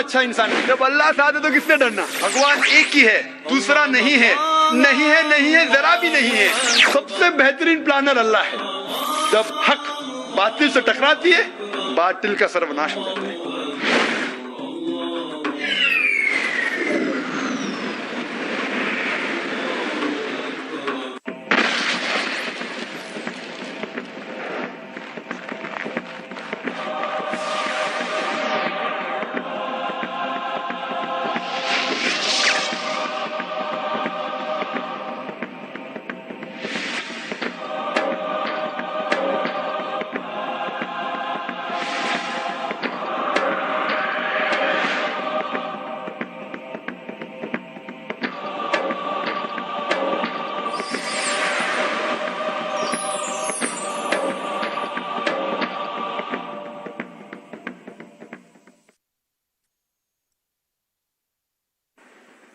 اچھا انسان. جب اللہ ساتھ ہے تو کس سے ڈرنا؟ بھگوان ایک ہی ہے, دوسرا نہیں ہے, نہیں ہے, نہیں ہے, ذرا بھی نہیں ہے. سب سے بہترین پلانر اللہ ہے. جب حق باطل سے ٹکراتی ہے, باطل کا سروناش ہو جاتا ہے.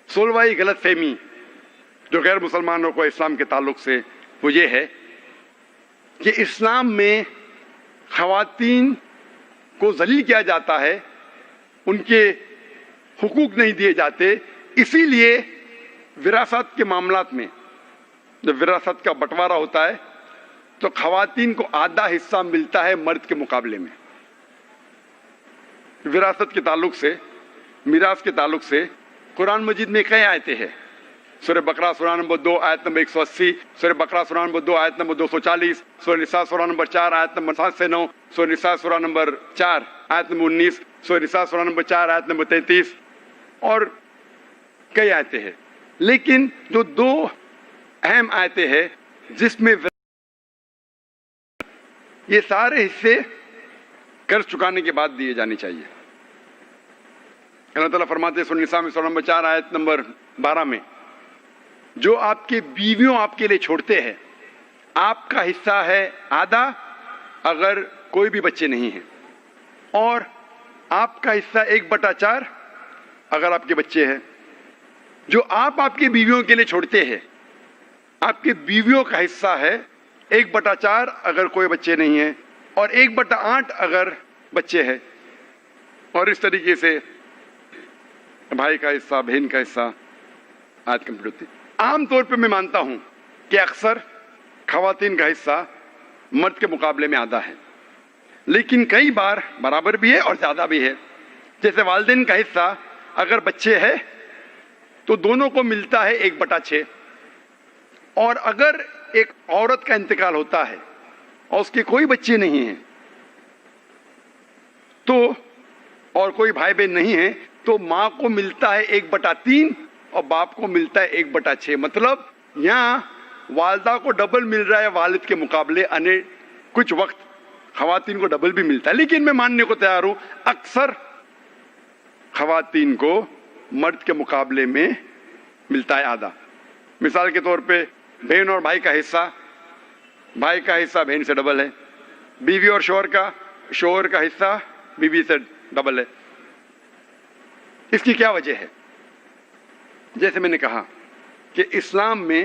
سولہوائی غلط فہمی جو غیر مسلمانوں کو اسلام کے تعلق سے وہ یہ ہے کہ اسلام میں خواتین کو ذلیل کیا جاتا ہے, ان کے حقوق نہیں دیے جاتے. اسی لیے وراثت کے معاملات میں جب وراثت کا بٹوارا ہوتا ہے تو خواتین کو آدھا حصہ ملتا ہے مرد کے مقابلے میں. وراثت کے تعلق سے, میراث کے تعلق سے قرآن مجید میں کئی آیتیں ہیں. سورہ بقرہ سورہ نمبر 2 آیت نمبر 180, سورہ بقرہ سورہ نمبر 2 آیت نمبر 240, سورہ نساء سورہ نمبر 4 آیت نمبر 7 سے 9, سورہ نساء سورہ نمبر 4 آیت نمبر 19, سورہ نساء سورہ نمبر 4 آیت نمبر 33 اور کئی آیتیں ہیں. لیکن جو دو اہم آیتیں ہیں جس میں یہ سارے حصے قرض چکانے کے بعد دیے جانے چاہیے. اللہ تعالیٰ فرماتے ہیں سورہ نساء میں سورہ نمبر 4 آیت نمبر 12 میں, جو آپ کے بیویوں آپ کے لیے چھوڑتے ہیں آپ کا حصہ ہے آدھا اگر کوئی بھی بچے نہیں ہیں, اور آپ کا حصہ 1/4 اگر آپ کے بچے ہیں. جو آپ کے بیویوں کے لیے چھوڑتے ہیں آپ کے بیویوں کا حصہ ہے 1/4 اگر کوئی بچے نہیں ہیں, اور 1/8 اگر بچے ہیں. اور اس طریقے سے بھائی کا حصہ, بہن کا حصہ آج کمپلیٹ ہوتی. عام طور پہ میں مانتا ہوں کہ اکثر خواتین کا حصہ مرد کے مقابلے میں آدھا ہے, لیکن کئی بار برابر بھی ہے اور زیادہ بھی ہے. جیسے والدین کا حصہ اگر بچے ہے تو دونوں کو ملتا ہے 1/6, اور اگر ایک عورت کا انتقال ہوتا ہے اور اس کے کوئی بچے نہیں ہیں تو, اور کوئی بھائی بہن نہیں ہے تو ماں کو ملتا ہے 1/3 اور باپ کو ملتا ہے 1/6. مطلب یہاں والدہ کو ڈبل مل رہا ہے والد کے مقابلے. کچھ وقت خواتین کو ڈبل بھی ملتا ہے, لیکن میں ماننے کو تیار ہوں اکثر خواتین کو مرد کے مقابلے میں ملتا ہے آدھا. مثال کے طور پہ بہن اور بھائی کا حصہ بہن سے ڈبل ہے. بیوی اور شوہر کا حصہ بیوی سے ڈبل ہے. اس کی کیا وجہ ہے؟ جیسے میں نے کہا کہ اسلام میں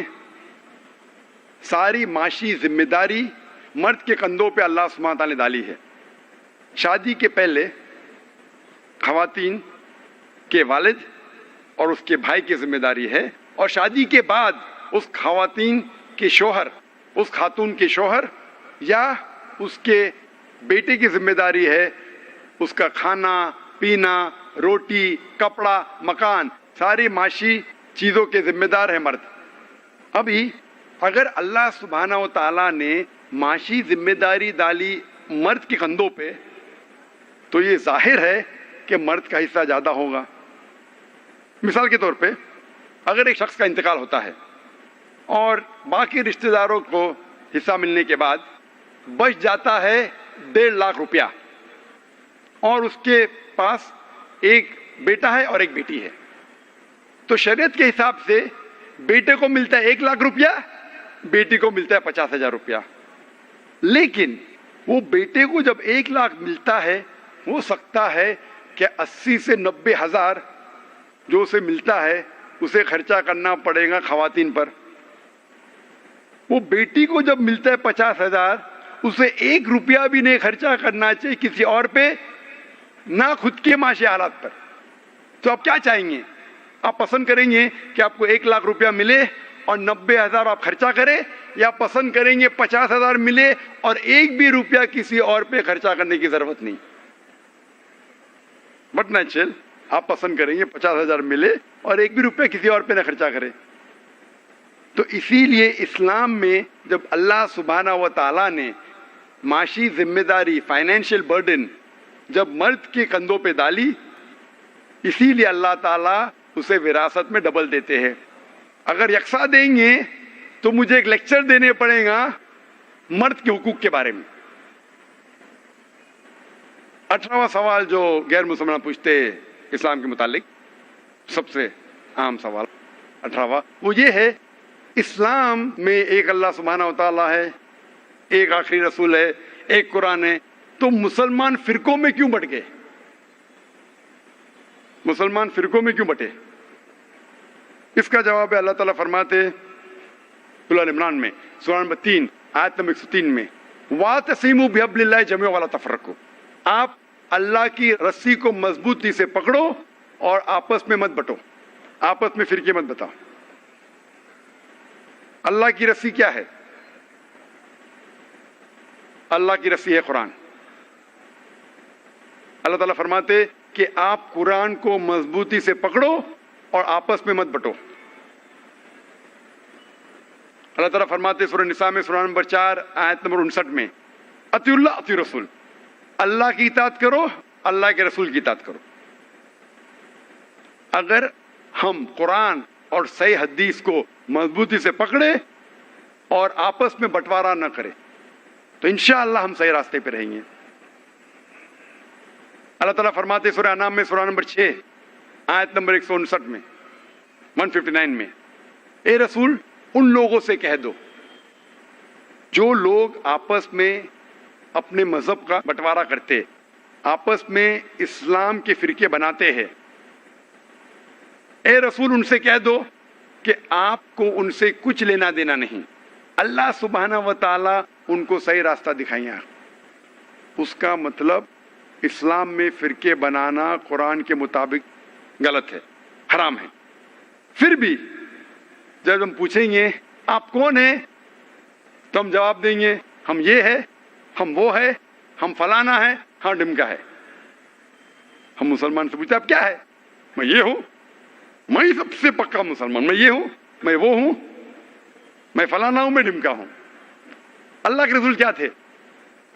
ساری معاشی ذمہ داری مرد کے کندھوں پہ اللہ سبحانہ تعالیٰ نے ڈالی ہے. شادی کے پہلے خواتین کے والد اور اس کے بھائی کی ذمہ داری ہے, اور شادی کے بعد اس خواتین کے شوہر, اس خاتون کے شوہر یا اس کے بیٹے کی ذمہ داری ہے اس کا کھانا پینا, روٹی, کپڑا, مکان, ساری معاشی چیزوں کے ذمہ دار ہے مرد. ابھی اگر اللہ سبحانہ و تعالیٰ نے معاشی ذمہ داری ڈالی مرد کے کندھوں پہ تو یہ ظاہر ہے کہ مرد کا حصہ زیادہ ہوگا. مثال کے طور پہ اگر ایک شخص کا انتقال ہوتا ہے اور باقی رشتہ داروں کو حصہ ملنے کے بعد بچ جاتا ہے 1.5 لاکھ روپیہ, اور اس کے پاس ایک بیٹا ہے اور ایک بیٹی ہے, تو شریعت کے حساب سے بیٹے کو ملتا ہے 1 لاکھ روپیہ, بیٹی کو ملتا ہے 50,000 روپیہ. لیکن وہ بیٹے کو جب 1 لاکھ ملتا ہے ہو سکتا ہے کہ 80 سے 90 ہزار جو اسے ملتا ہے اسے خرچہ کرنا پڑے گا خواتین پر. وہ بیٹی کو جب ملتا ہے 50,000 اسے 1 روپیہ بھی نہیں خرچہ کرنا چاہیے کسی اور پہ, نہ خود کے معاشی حالات پر. تو آپ کیا چاہیں گے؟ آپ پسند کریں گے کہ آپ کو 1,00,000 روپیہ ملے اور 90,000 آپ خرچہ کریں، یا پسند کریں گے 50,000 ملے اور ایک بھی روپیہ کسی اور پہ خرچہ کرنے کی ضرورت نہیں؟ بٹ نیچرل آپ پسند کریں گے 50,000 ملے اور ایک بھی روپیہ کسی اور پہ نہ خرچہ کرے. تو اسی لیے اسلام میں جب اللہ سبحانہ و تعالیٰ نے معاشی ذمہ داری، فائنینشیل برڈن جب مرد کے کندھوں پہ ڈالی، اسی لیے اللہ تعالیٰ اسے وراثت میں ڈبل دیتے ہیں. اگر یکساں دیں گے تو مجھے ایک لیکچر دینے پڑے گا مرد کے حقوق کے بارے میں. 18واں سوال جو غیر مسلمان پوچھتے اسلام کے متعلق، سب سے عام سوال 18واں، وہ یہ ہے اسلام میں ایک اللہ سبحانہ و تعالیٰ ہے، ایک آخری رسول ہے، ایک قرآن ہے، تو مسلمان فرقوں میں کیوں بٹ گئے؟ مسلمان فرقوں میں کیوں بٹے؟ اس کا جواب ہے اللہ تعالیٰ فرماتے سورہ عمران میں، سورہ نمبر 3 آیت نمبر 103 میں، وَاعْتَصِمُوا بِحَبْلِ اللَّهِ جَمِيعًا وَلَا تَفَرَّقُوا، آپ اللہ کی رسی کو مضبوطی سے پکڑو اور آپس میں مت بٹو، آپس میں فرقے مت بتاؤ. اللہ کی رسی کیا ہے؟ اللہ کی رسی ہے قرآن. اللہ تعالیٰ فرماتے کہ آپ قرآن کو مضبوطی سے پکڑو اور آپس میں مت بٹو. اللہ تعالیٰ فرماتے سورہ نساء میں سورہ نمبر 4 آیت نمبر 59 میں، اطیعوا اللہ اطیعوا رسول، اللہ کی اطاعت کرو، اللہ کے رسول کی اطاعت کرو. اگر ہم قرآن اور صحیح حدیث کو مضبوطی سے پکڑے اور آپس میں بٹوارا نہ کرے تو انشاءاللہ ہم صحیح راستے پہ رہیں گے. اللہ تعالیٰ فرماتے سورہ انعام میں سورہ نمبر 6 آیت نمبر 159 میں 159 میں، اے رسول ان لوگوں سے کہہ دو جو لوگ آپس میں اپنے مذہب کا بٹوارا کرتے، آپس میں اسلام کے فرقے بناتے ہیں، اے رسول ان سے کہہ دو کہ آپ کو ان سے کچھ لینا دینا نہیں، اللہ سبحانہ و تعالیٰ ان کو صحیح راستہ دکھائیں. اس کا مطلب اسلام میں فرقے بنانا قرآن کے مطابق غلط ہے، حرام ہے. پھر بھی جب ہم پوچھیں گے آپ کون ہیں تو ہم جواب دیں گے ہم یہ ہے، ہم وہ ہے، ہم فلانا ہے، ہاں ڈمکا ہے. ہم مسلمان سے پوچھتے آپ کیا ہے؟ میں یہ ہوں، میں سب سے پکا مسلمان، میں یہ ہوں، میں وہ ہوں، میں فلانا ہوں، میں ڈمکا ہوں. اللہ کے رسول کیا تھے؟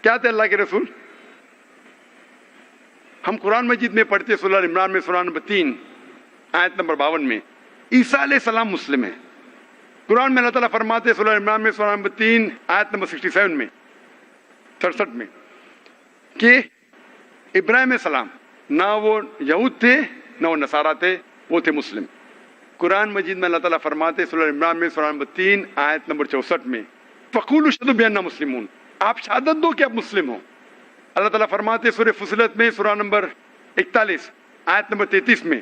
کیا تھے اللہ کے رسول؟ ہم قرآن مجید میں پڑھتے سورہ عمران میں سورہ نمبر 3 آیت نمبر 52 میں عیسیٰ علیہ السلام مسلم ہے. قرآن میں اللہ تعالیٰ فرماتے سورہ عمران میں سورہ نمبر 3 آیت نمبر 67 میں 67 میں کہ ابراہیم علیہ السلام نہ وہ یہود تھے نہ وہ نصارہ تھے، وہ تھے مسلم. قرآن مجید میں اللہ تعالیٰ فرماتے سورہ عمران میں سورہ نمبر 3 آیت نمبر 64 میں فَقُولُوا اشْهَدُوا بِأَنَّا مُسْلِمُونَ، آپ شہادت دو کہ آپ مسلم ہو. اللہ تعالیٰ فرماتے سورہ فصلت میں سورہ نمبر 41 آیت نمبر 33 میں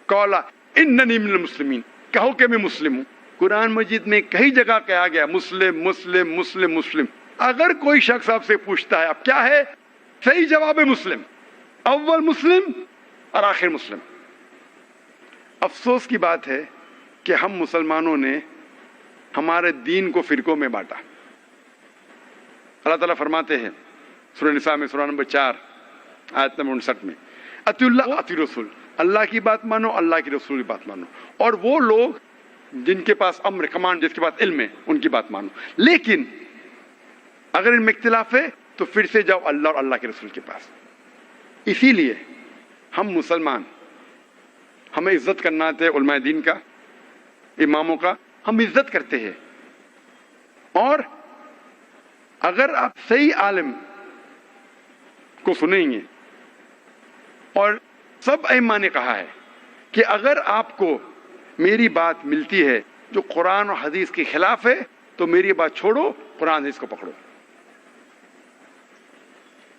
قَالَ إِنَّنِي مِنَ الْمُسْلِمِينَ، کہو کہ میں مسلم ہوں. قرآن مجید میں کئی جگہ کہا گیا مسلم مسلم مسلم مسلم. اگر کوئی شخص آپ سے پوچھتا ہے آپ کیا ہے، صحیح جواب ہے مسلم، اول مسلم اور آخر مسلم. افسوس کی بات ہے کہ ہم مسلمانوں نے ہمارے دین کو فرقوں میں بانٹا. اللہ تعالیٰ فرماتے ہیں سورہ نساء میں سورہ نمبر 4 آیت نمبر 59 میں اطیعوا اللہ اطیعوا رسول، اللہ کی بات مانو، اللہ کی رسول کی بات مانو، اور وہ لوگ جن کے پاس امر کمانڈ، جس کے پاس علم ہے، ان کی بات مانو. لیکن اگر ان میں اختلاف ہے تو پھر سے جاؤ اللہ اور اللہ کے رسول کے پاس. اسی لیے ہم مسلمان، ہمیں عزت کرنا ہے علماء دین کا، اماموں کا، ہم عزت کرتے ہیں. اور اگر آپ صحیح عالم کو سنیں گے، اور سب ائمہ نے کہا ہے کہ اگر آپ کو میری بات ملتی ہے جو قرآن اور حدیث کے خلاف ہے تو میری بات چھوڑو، قرآن حدیث کو پکڑو.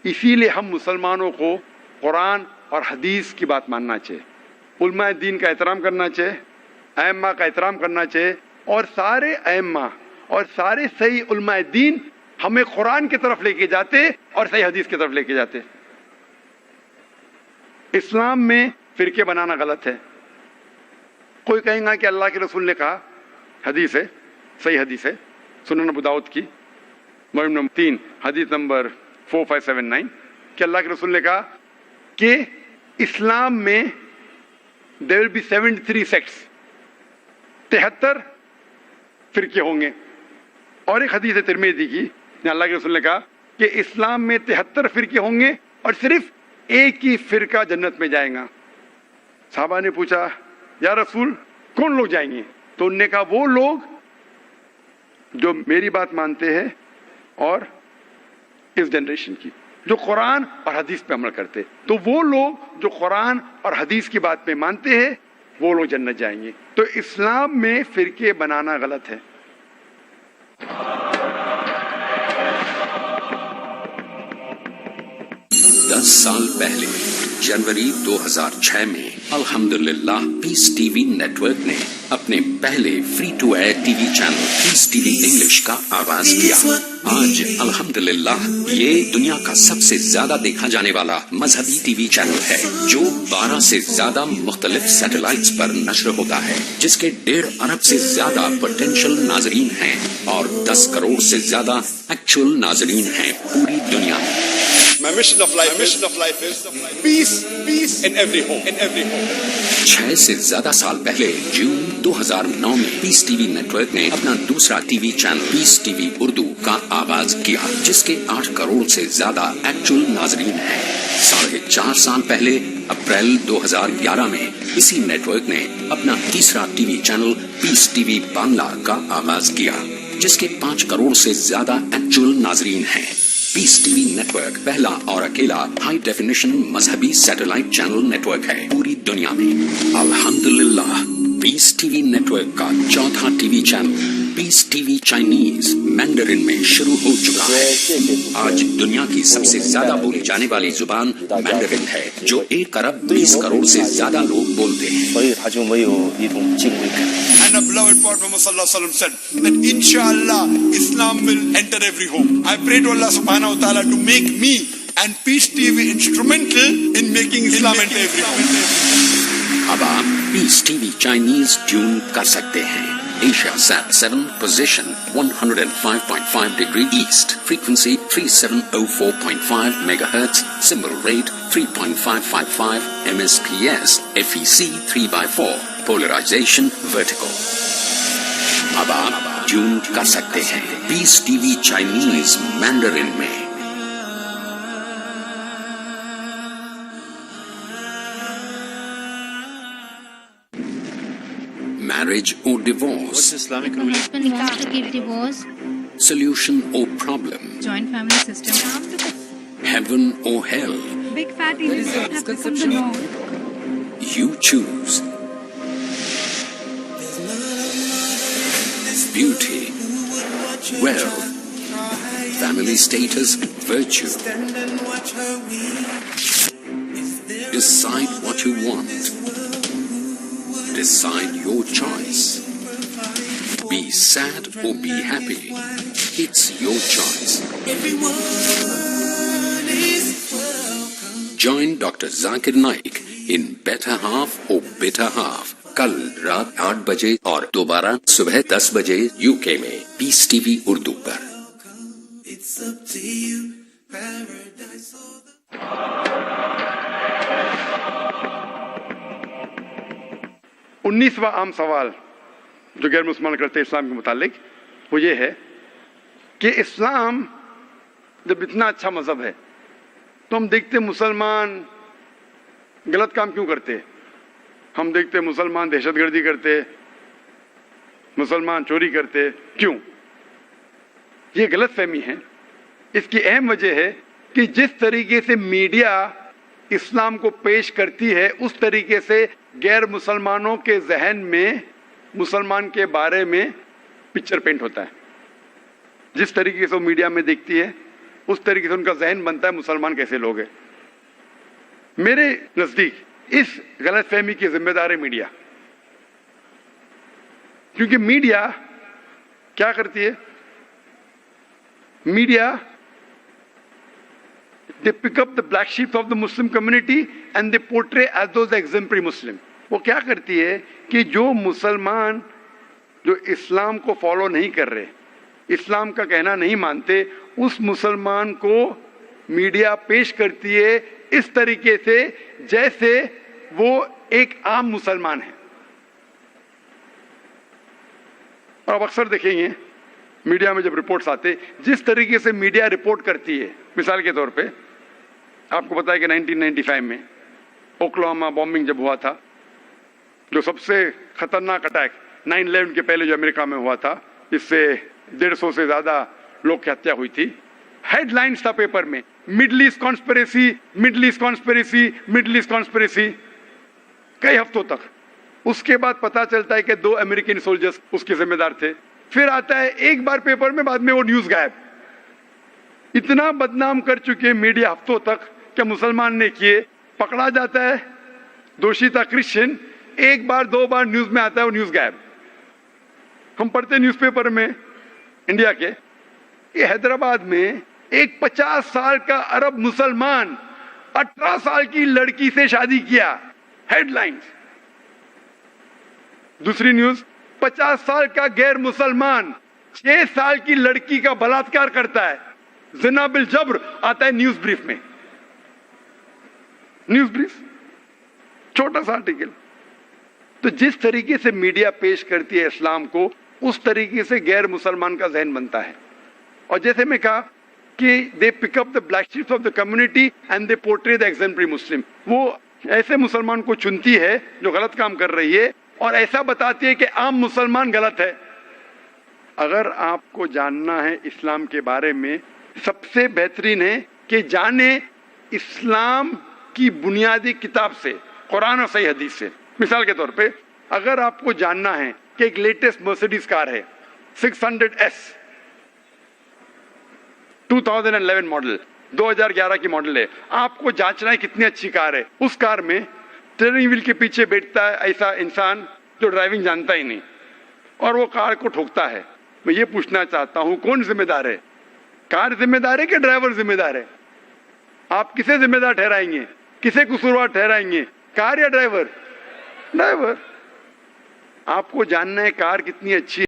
اسی لیے ہم مسلمانوں کو قرآن اور حدیث کی بات ماننا چاہیے، علماء دین کا احترام کرنا چاہیے، ائمہ کا احترام کرنا چاہیے. اور سارے ائمہ اور سارے صحیح علماء دین ہمیں قرآن کی طرف لے کے جاتے اور صحیح حدیث کی طرف لے کے جاتے. اسلام میں فرقے بنانا غلط ہے. کوئی کہیں گا کہ اللہ کے رسول نے کہا, حدیث ہے, صحیح حدیث ہے, سنن ابو داؤد کی, مجمع نمبر 3 حدیث نمبر 4579, کہ اللہ کے رسول نے کہا کہ اسلام میں there will be 73 sects, 73 فرقے ہوں گے. اور ایک حدیث ہے ترمذی کی, جہاں اللہ کے رسول نے کہا کہ اسلام میں 73 فرقے ہوں گے اور صرف ایک ہی فرقہ جنت میں جائے گا. صحابہ نے پوچھا یا رسول کون لوگ جائیں گے؟ تو انہوں نے کہا وہ لوگ جو میری بات مانتے ہیں اور اس جنریشن کی, جو قرآن اور حدیث پہ عمل کرتے. تو وہ لوگ جو قرآن اور حدیث کی بات پہ مانتے ہیں وہ لوگ جنت جائیں گے. تو اسلام میں فرقے بنانا غلط ہے. 10 سال پہلے جنوری 2006 میں الحمدللہ peace T V network نے اپنے پہلے free to air T V channel peace T V English کا آغاز کیا. آج الحمدللہ یہ دنیا کا سب سے زیادہ دیکھا جانے والا مذہبی ٹی وی چینل ہے, جو 12 سے زیادہ مختلف سیٹلائٹس پر نشر ہوتا ہے, جس کے 1.5 ارب سے زیادہ پوٹینشیل ناظرین ہیں اور 10 کروڑ سے زیادہ ایکچوئل ناظرین ہیں پوری دنیا میں. My mission of life is peace in every home. 6 سے زیادہ سال پہلے جون 2009 میں پیس ٹی وی نیٹ ورک نے اپنا دوسرا T V channel peace T وی اردو کا آغاز کیا, جس کے 8 کروڑ سے زیادہ ایکچوئل ناظرین ہیں. 4.5 سال پہلے اپریل 2011 میں اسی نیٹ ورک نے اپنا تیسرا T V channel peace T وی بانگلہ کا آغاز کیا, جس کے 5 کروڑ سے زیادہ ایکچوئل ناظرین ہیں. پیس ٹی وی نیٹ ورک پہلا اور اکیلا ہائی ڈیفینیشن مذہبی سیٹلائٹ چینل نیٹ ورک ہے پوری دنیا میں. الحمدللہ peace T V net work کا چوتھا T V channel peace T V Chinese مینڈرن میں شروع ہو چکا ہے. آج دنیا کی سب سے زیادہ بولی جانے والی زبان مینڈرن ہے, جو 1 ارب 20 کروڑ سے زیادہ لوگ بولتے ہیں. And a beloved Prophet Muhammad sallallahu alaihi wasallam said that inshallah Islam will enter every home. I pray to Allah subhanahu wa ta'ala to make me and Peace TV instrumental in making Islam enter every home. اب آپ peace T V Chinese tune کر سکتے ہیں. AsiaSat 7 position 105.5 degree east, frequency 3704.5 megahertz, symbol rate 3.555 MSPS, FEC 3/4, polarization vertical. اب آپ tune کر سکتے ہیں پیس ٹی وی چائنیز مینڈرن میں. Marriage or divorce? What's Islamic ruling? Husband wants to give divorce. Solution or problem? Joint family system. Heaven or hell? Big fat Indians have become the norm. You choose. Beauty, wealth, family status, virtue. Decide what you want. Decide your choice. Be sad or be happy. It's your choice. Join Dr. Zakir Naik in Better Half or Bitter Half. کل رات 8 بجے اور دوبارہ صبح 10 بجے UK میں پیس T وی اردو پر. انیسواں عام سوال جو غیر مسلمان کرتے اسلام کے متعلق وہ یہ ہے کہ اسلام جب اتنا اچھا مذہب ہے تو ہم دیکھتے مسلمان غلط کام کیوں کرتے؟ ہم دیکھتے مسلمان دہشت گردی کرتے, مسلمان چوری کرتے, کیوں؟ یہ غلط فہمی ہے. اس کی اہم وجہ ہے کہ جس طریقے سے میڈیا اسلام کو پیش کرتی ہے اس طریقے سے غیر مسلمانوں کے ذہن میں مسلمان کے بارے میں پکچر پینٹ ہوتا ہے. جس طریقے سے وہ میڈیا میں دیکھتی ہے اس طریقے سے ان کا ذہن بنتا ہے مسلمان کیسے لوگ ہیں. میرے نزدیک اس غلط فہمی کی ذمہ دار ہے میڈیا, کیونکہ میڈیا کیا کرتی ہے؟ Media they pick up the black sheep of the Muslim community and they portray as those exemplary Muslim. وہ کیا کرتی ہے کہ جو مسلمان جو اسلام کو فالو نہیں کر رہے, اسلام کا کہنا نہیں مانتے, اس مسلمان کو میڈیا پیش کرتی ہے اس طریقے سے جیسے وہ ایک عام مسلمان ہے. اور آپ اکثر دیکھیں گے میڈیا میں جب رپورٹس آتے, جس طریقے سے میڈیا رپورٹ کرتی ہے, مثال کے طور پہ آپ کو پتا ہے کہ 1995 میں اوکلاہوما بامبنگ جب ہوا تھا, جو سب سے خطرناک اٹیک 9/11 کے پہلے جو امریکہ میں ہوا تھا, اس سے 150 سے زیادہ لوگ کی ہتیا ہوئی تھی, ہیڈ لائنز تھا پیپر میں, Middle East conspiracy, Middle East conspiracy, Middle East conspiracy, کئی ہفتوں تک. اس کے بعد پتا چلتا ہے کہ 2 امریکن سولجرز اس کے ذمہ دار تھے. پھر آتا ہے ایک بار پیپر میں, بعد میں وہ نیوز غائب. اتنا بدنام کر چکے میڈیا ہفتوں تک کہ مسلمان نے کیے, پکڑا جاتا ہے, دوشی تھا کرسچن, ایک بار 2 بار نیوز میں آتا ہے, وہ نیوز غائب. ہم پڑھتے نیوز پیپر میں انڈیا کے کہ حیدرآباد میں ایک 50 سال کا عرب مسلمان 18 سال کی لڑکی سے شادی کیا, ہیڈ لائنز. دوسری نیوز, 50 سال کا غیر مسلمان 6 سال کی لڑکی کا بلاತ್ಕಾರ کرتا ہے, زنا بالجبر, آتا ہے نیوز بریف میں. نیوز بریف, چھوٹا سا آرٹیکل. تو جس طریقے سے میڈیا پیش کرتی ہے اسلام کو, اس طریقے سے غیر مسلمان کا ذہن بنتا ہے. اور جیسے میں کہا کہ they pick up the black sheep of the community and they portray the exemplary Muslim. وہ ایسے مسلمان کو چنتی ہے جو غلط کام کر رہی ہے, اور ایسا بتاتی ہے کہ عام مسلمان غلط ہے. اگر آپ کو جاننا ہے اسلام کے بارے میں, سب سے بہترین ہے کہ جانیں اسلام کی بنیادی کتاب سے, قرآن اور صحیح حدیث سے. مثال کے طور پہ اگر آپ کو جاننا ہے کہ ایک لیٹسٹ مرسیڈیز کار ہے 600S 2011 ماڈل, 2011 کی ماڈل ہے, آپ کو جانچنا ہے کتنی اچھی کار ہے. اس کار میں اسٹیئرنگ ویل کے پیچھے بیٹھتا ہے ایسا انسان جو ڈرائیونگ جانتا ہی نہیں, اور وہ کار کو ٹھوکتا ہے. میں یہ پوچھنا چاہتا ہوں, کون ذمہ دار ہے؟ کار ذمہ دار ہے کہ ڈرائیور ذمہ دار ہے؟ آپ کسے ذمہ دار ٹھہرائیں گے, کسے قصوروار ٹھہرائیں گے, کار یا ڈرائیور؟ ڈرائیور. آپ کو جاننا ہے کار کتنی اچھی